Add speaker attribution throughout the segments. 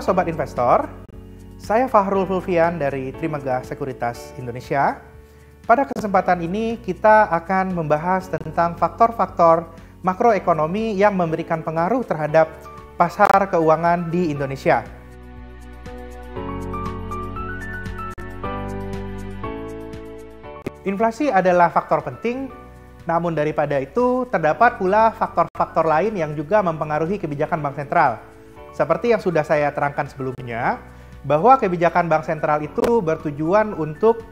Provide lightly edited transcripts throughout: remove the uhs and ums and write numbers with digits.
Speaker 1: Sobat Investor, saya Fahrul Fulvian dari Trimegah Sekuritas Indonesia. Pada kesempatan ini kita akan membahas tentang faktor-faktor makroekonomi yang memberikan pengaruh terhadap pasar keuangan di Indonesia. Inflasi adalah faktor penting, namun daripada itu terdapat pula faktor-faktor lain yang juga mempengaruhi kebijakan bank sentral. Seperti yang sudah saya terangkan sebelumnya, bahwa kebijakan bank sentral itu bertujuan untuk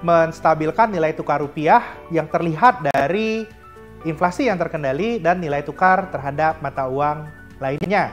Speaker 1: menstabilkan nilai tukar rupiah yang terlihat dari inflasi yang terkendali dan nilai tukar terhadap mata uang lainnya.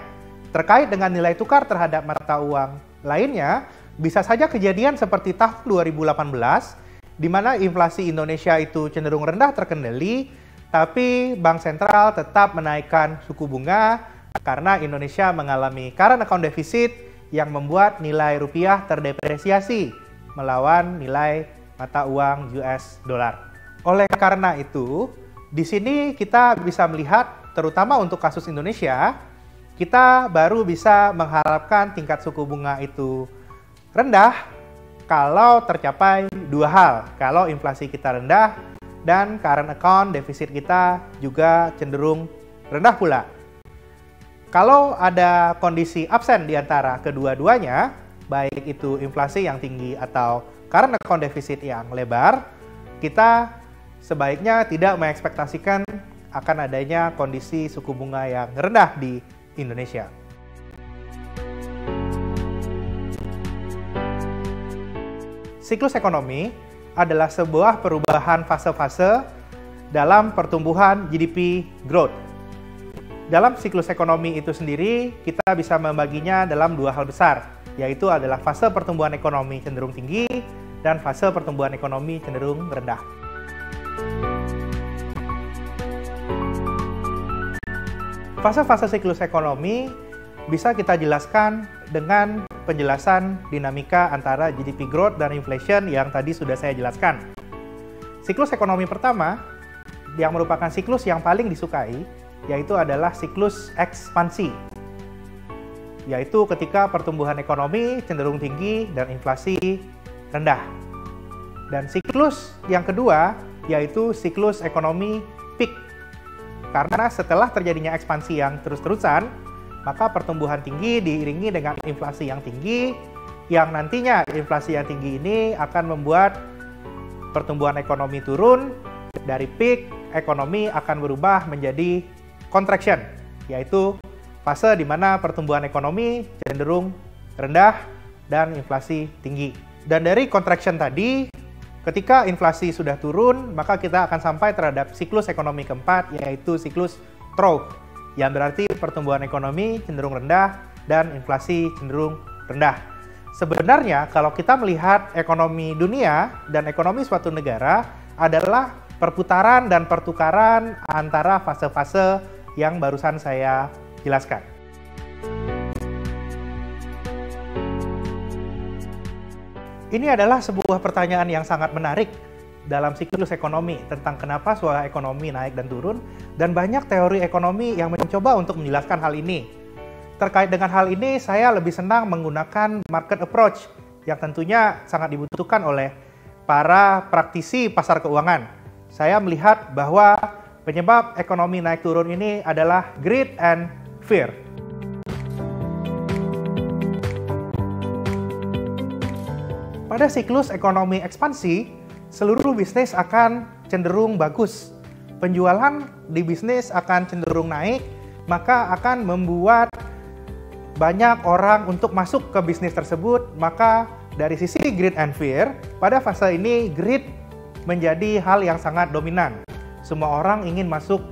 Speaker 1: Terkait dengan nilai tukar terhadap mata uang lainnya, bisa saja kejadian seperti tahun 2018, di mana inflasi Indonesia itu cenderung rendah terkendali, tapi bank sentral tetap menaikkan suku bunga karena Indonesia mengalami current account deficit yang membuat nilai rupiah terdepresiasi melawan nilai mata uang US dollar. Oleh karena itu, di sini kita bisa melihat, terutama untuk kasus Indonesia, kita baru bisa mengharapkan tingkat suku bunga itu rendah kalau tercapai dua hal, kalau inflasi kita rendah dan current account defisit kita juga cenderung rendah pula. Kalau ada kondisi absen di antara kedua-duanya, baik itu inflasi yang tinggi atau current account defisit yang lebar, kita sebaiknya tidak mengekspektasikan akan adanya kondisi suku bunga yang rendah di Indonesia. Siklus ekonomi adalah sebuah perubahan fase-fase dalam pertumbuhan GDP growth. Dalam siklus ekonomi itu sendiri, kita bisa membaginya dalam dua hal besar, yaitu adalah fase pertumbuhan ekonomi cenderung tinggi dan fase pertumbuhan ekonomi cenderung rendah. Fase-fase siklus ekonomi bisa kita jelaskan dengan penjelasan dinamika antara GDP growth dan inflation yang tadi sudah saya jelaskan. Siklus ekonomi pertama, yang merupakan siklus yang paling disukai, yaitu adalah siklus ekspansi. Yaitu ketika pertumbuhan ekonomi cenderung tinggi dan inflasi rendah. Dan siklus yang kedua, yaitu siklus ekonomi peak. Karena setelah terjadinya ekspansi yang terus-terusan, maka pertumbuhan tinggi diiringi dengan inflasi yang tinggi, yang nantinya inflasi yang tinggi ini akan membuat pertumbuhan ekonomi turun. Dari peak, ekonomi akan berubah menjadi contraction, yaitu fase di mana pertumbuhan ekonomi cenderung rendah dan inflasi tinggi. Dan dari contraction tadi, ketika inflasi sudah turun, maka kita akan sampai terhadap siklus ekonomi keempat, yaitu siklus trough, yang berarti pertumbuhan ekonomi cenderung rendah dan inflasi cenderung rendah. Sebenarnya kalau kita melihat ekonomi dunia dan ekonomi suatu negara adalah perputaran dan pertukaran antara fase-fase yang barusan saya jelaskan. Ini adalah sebuah pertanyaan yang sangat menarik dalam siklus ekonomi tentang kenapa suara ekonomi naik dan turun, dan banyak teori ekonomi yang mencoba untuk menjelaskan hal ini. Terkait dengan hal ini, saya lebih senang menggunakan market approach yang tentunya sangat dibutuhkan oleh para praktisi pasar keuangan. Saya melihat bahwa penyebab ekonomi naik turun ini adalah greed and fear. Pada siklus ekonomi ekspansi, seluruh bisnis akan cenderung bagus. Penjualan di bisnis akan cenderung naik, maka akan membuat banyak orang untuk masuk ke bisnis tersebut. Maka dari sisi greed and fear, pada fase ini greed menjadi hal yang sangat dominan. Semua orang ingin masuk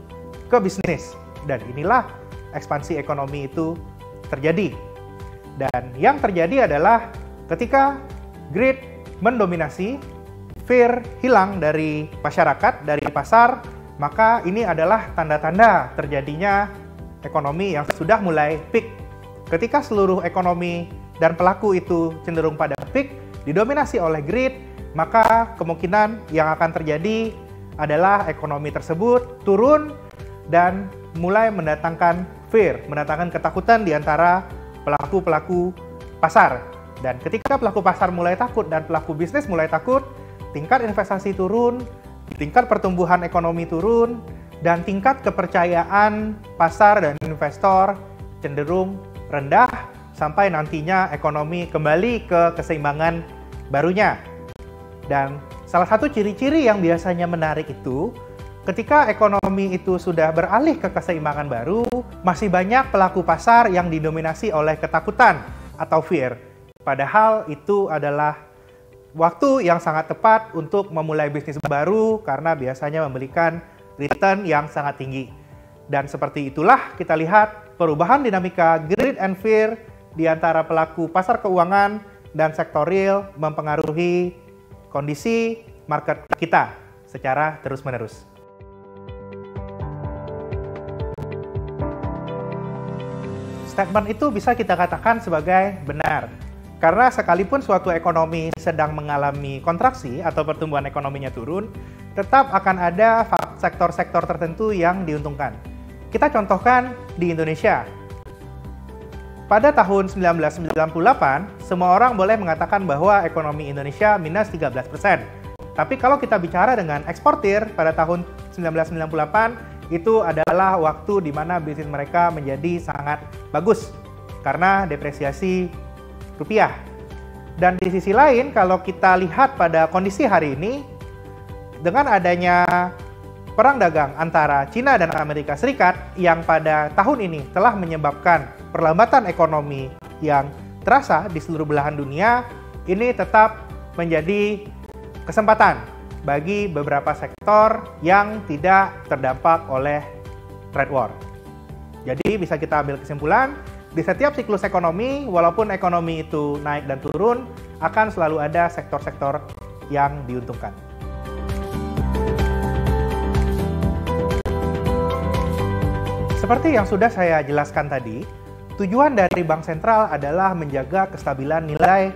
Speaker 1: ke bisnis, dan inilah ekspansi ekonomi itu terjadi. Dan yang terjadi adalah ketika greed mendominasi, fear hilang dari masyarakat, dari pasar, maka ini adalah tanda-tanda terjadinya ekonomi yang sudah mulai peak. Ketika seluruh ekonomi dan pelaku itu cenderung pada peak, didominasi oleh greed, maka kemungkinan yang akan terjadi adalah ekonomi tersebut turun dan mulai mendatangkan fear, mendatangkan ketakutan di antara pelaku-pelaku pasar. Dan ketika pelaku pasar mulai takut dan pelaku bisnis mulai takut, tingkat investasi turun, tingkat pertumbuhan ekonomi turun, dan tingkat kepercayaan pasar dan investor cenderung rendah sampai nantinya ekonomi kembali ke keseimbangan barunya. Dan salah satu ciri-ciri yang biasanya menarik itu, ketika ekonomi itu sudah beralih ke keseimbangan baru, masih banyak pelaku pasar yang didominasi oleh ketakutan atau fear. Padahal itu adalah waktu yang sangat tepat untuk memulai bisnis baru karena biasanya memberikan return yang sangat tinggi. Dan seperti itulah kita lihat perubahan dinamika greed and fear di antara pelaku pasar keuangan dan sektor real mempengaruhi kondisi market kita secara terus-menerus. Statement itu bisa kita katakan sebagai benar. Karena sekalipun suatu ekonomi sedang mengalami kontraksi atau pertumbuhan ekonominya turun, tetap akan ada sektor-sektor tertentu yang diuntungkan. Kita contohkan di Indonesia. Pada tahun 1998, semua orang boleh mengatakan bahwa ekonomi Indonesia minus 13%. Tapi kalau kita bicara dengan eksportir pada tahun 1998, itu adalah waktu di mana bisnis mereka menjadi sangat bagus karena depresiasi rupiah. Dan di sisi lain, kalau kita lihat pada kondisi hari ini, dengan adanya perang dagang antara China dan Amerika Serikat yang pada tahun ini telah menyebabkan perlambatan ekonomi yang terasa di seluruh belahan dunia, ini tetap menjadi kesempatan bagi beberapa sektor yang tidak terdampak oleh trade war. Jadi bisa kita ambil kesimpulan, di setiap siklus ekonomi, walaupun ekonomi itu naik dan turun, akan selalu ada sektor-sektor yang diuntungkan. Seperti yang sudah saya jelaskan tadi, tujuan dari bank sentral adalah menjaga kestabilan nilai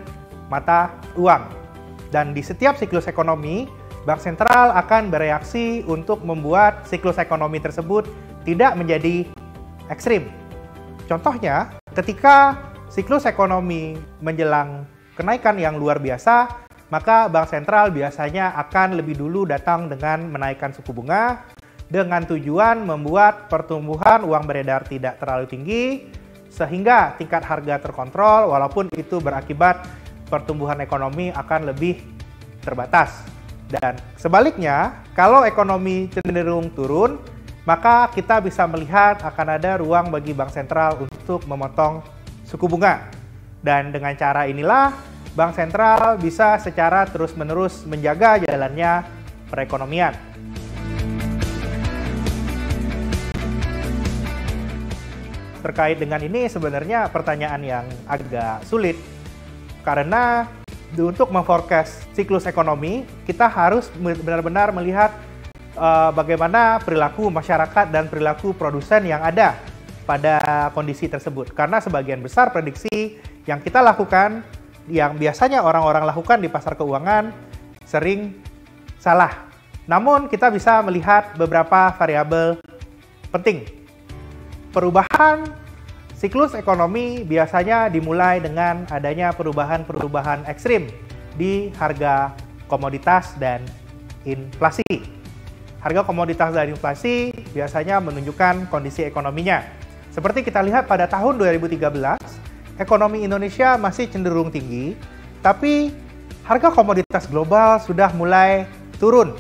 Speaker 1: mata uang. Dan di setiap siklus ekonomi, bank sentral akan bereaksi untuk membuat siklus ekonomi tersebut tidak menjadi ekstrim. Contohnya, ketika siklus ekonomi menjelang kenaikan yang luar biasa, maka bank sentral biasanya akan lebih dulu datang dengan menaikkan suku bunga dengan tujuan membuat pertumbuhan uang beredar tidak terlalu tinggi sehingga tingkat harga terkontrol walaupun itu berakibat pertumbuhan ekonomi akan lebih terbatas. Dan sebaliknya, kalau ekonomi cenderung turun, maka kita bisa melihat akan ada ruang bagi bank sentral untuk memotong suku bunga. Dan dengan cara inilah, bank sentral bisa secara terus-menerus menjaga jalannya perekonomian. Terkait dengan ini sebenarnya pertanyaan yang agak sulit, karena untuk memforecast siklus ekonomi, kita harus benar-benar melihat bagaimana perilaku masyarakat dan perilaku produsen yang ada pada kondisi tersebut. Karena sebagian besar prediksi yang kita lakukan, yang biasanya orang-orang lakukan di pasar keuangan, sering salah. Namun kita bisa melihat beberapa variabel penting. Perubahan siklus ekonomi biasanya dimulai dengan adanya perubahan-perubahan ekstrim di harga komoditas dan inflasi. Harga komoditas dan inflasi biasanya menunjukkan kondisi ekonominya. Seperti kita lihat pada tahun 2013, ekonomi Indonesia masih cenderung tinggi, tapi harga komoditas global sudah mulai turun.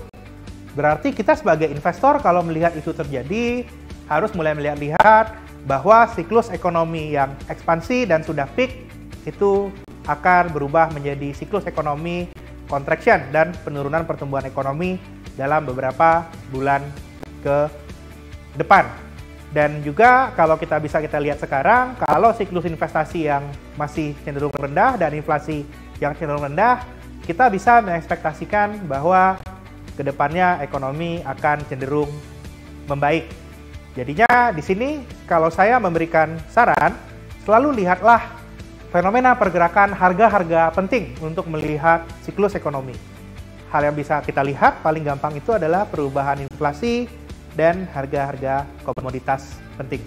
Speaker 1: Berarti kita sebagai investor kalau melihat itu terjadi, harus mulai melihat bahwa siklus ekonomi yang ekspansi dan sudah peak itu akan berubah menjadi siklus ekonomi contraction dan penurunan pertumbuhan ekonomi dalam beberapa bulan ke depan. Dan juga kalau kita lihat sekarang, kalau siklus investasi yang masih cenderung rendah dan inflasi yang cenderung rendah, kita bisa mengekspektasikan bahwa kedepannya ekonomi akan cenderung membaik. Jadinya di sini kalau saya memberikan saran, selalu lihatlah fenomena pergerakan harga-harga penting untuk melihat siklus ekonomi. Hal yang bisa kita lihat paling gampang itu adalah perubahan inflasi dan harga-harga komoditas penting.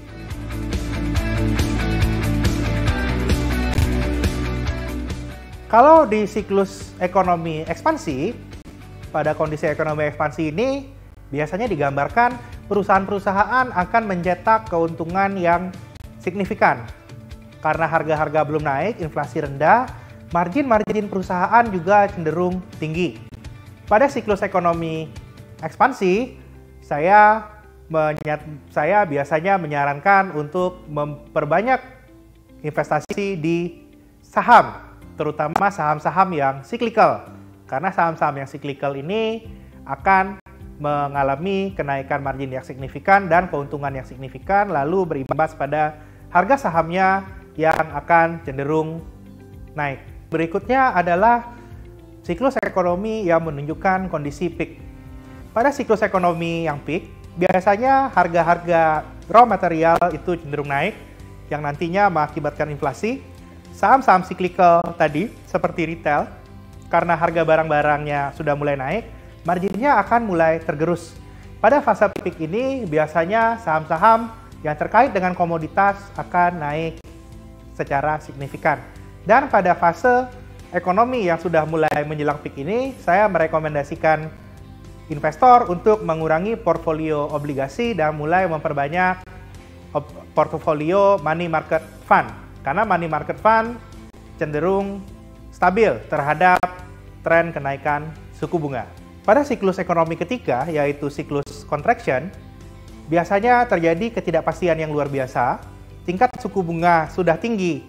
Speaker 1: Kalau di siklus ekonomi ekspansi, pada kondisi ekonomi ekspansi ini biasanya digambarkan perusahaan-perusahaan akan mencetak keuntungan yang signifikan. Karena harga-harga belum naik, inflasi rendah, margin perusahaan juga cenderung tinggi. Pada siklus ekonomi ekspansi, saya biasanya menyarankan untuk memperbanyak investasi di saham, terutama saham-saham yang cyclical. Karena saham-saham yang cyclical ini akan mengalami kenaikan margin yang signifikan dan keuntungan yang signifikan, lalu berimbas pada harga sahamnya yang akan cenderung naik. Berikutnya adalah siklus ekonomi yang menunjukkan kondisi peak. Pada siklus ekonomi yang peak, biasanya harga-harga raw material itu cenderung naik, yang nantinya mengakibatkan inflasi. Saham-saham cyclical tadi, seperti retail, karena harga barang-barangnya sudah mulai naik, marginnya akan mulai tergerus. Pada fase peak ini, biasanya saham-saham yang terkait dengan komoditas akan naik secara signifikan. Dan pada fase ekonomi yang sudah mulai menjelang peak ini, saya merekomendasikan investor untuk mengurangi portofolio obligasi dan mulai memperbanyak portofolio money market fund. Karena money market fund cenderung stabil terhadap tren kenaikan suku bunga. Pada siklus ekonomi ketiga, yaitu siklus contraction, biasanya terjadi ketidakpastian yang luar biasa. Tingkat suku bunga sudah tinggi,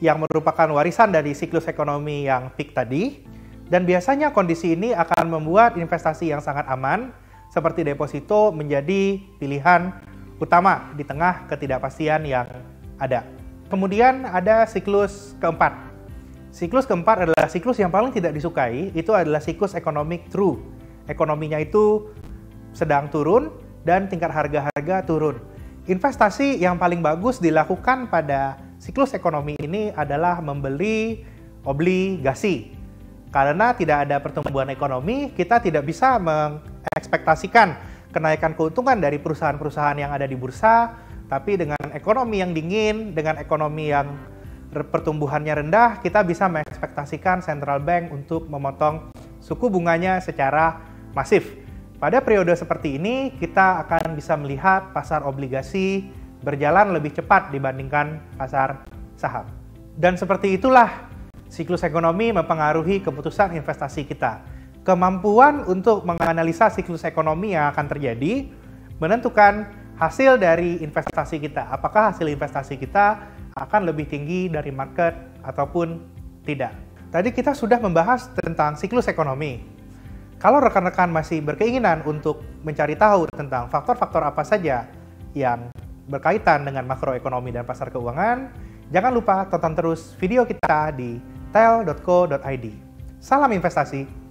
Speaker 1: yang merupakan warisan dari siklus ekonomi yang peak tadi. Dan biasanya kondisi ini akan membuat investasi yang sangat aman, seperti deposito, menjadi pilihan utama di tengah ketidakpastian yang ada. Kemudian ada siklus keempat. Siklus keempat adalah siklus yang paling tidak disukai, itu adalah siklus economic trough. Ekonominya itu sedang turun dan tingkat harga-harga turun. Investasi yang paling bagus dilakukan pada siklus ekonomi ini adalah membeli obligasi. Karena tidak ada pertumbuhan ekonomi, kita tidak bisa mengekspektasikan kenaikan keuntungan dari perusahaan-perusahaan yang ada di bursa, tapi dengan ekonomi yang dingin, dengan ekonomi yang pertumbuhannya rendah, kita bisa mengekspektasikan central bank untuk memotong suku bunganya secara masif. Pada periode seperti ini, kita akan bisa melihat pasar obligasi berjalan lebih cepat dibandingkan pasar saham. Dan seperti itulah siklus ekonomi mempengaruhi keputusan investasi kita. Kemampuan untuk menganalisa siklus ekonomi yang akan terjadi menentukan hasil dari investasi kita. Apakah hasil investasi kita akan lebih tinggi dari market ataupun tidak. Tadi kita sudah membahas tentang siklus ekonomi. Kalau rekan-rekan masih berkeinginan untuk mencari tahu tentang faktor-faktor apa saja yang berkaitan dengan makroekonomi dan pasar keuangan, jangan lupa tonton terus video kita di tel.co.id. Salam investasi!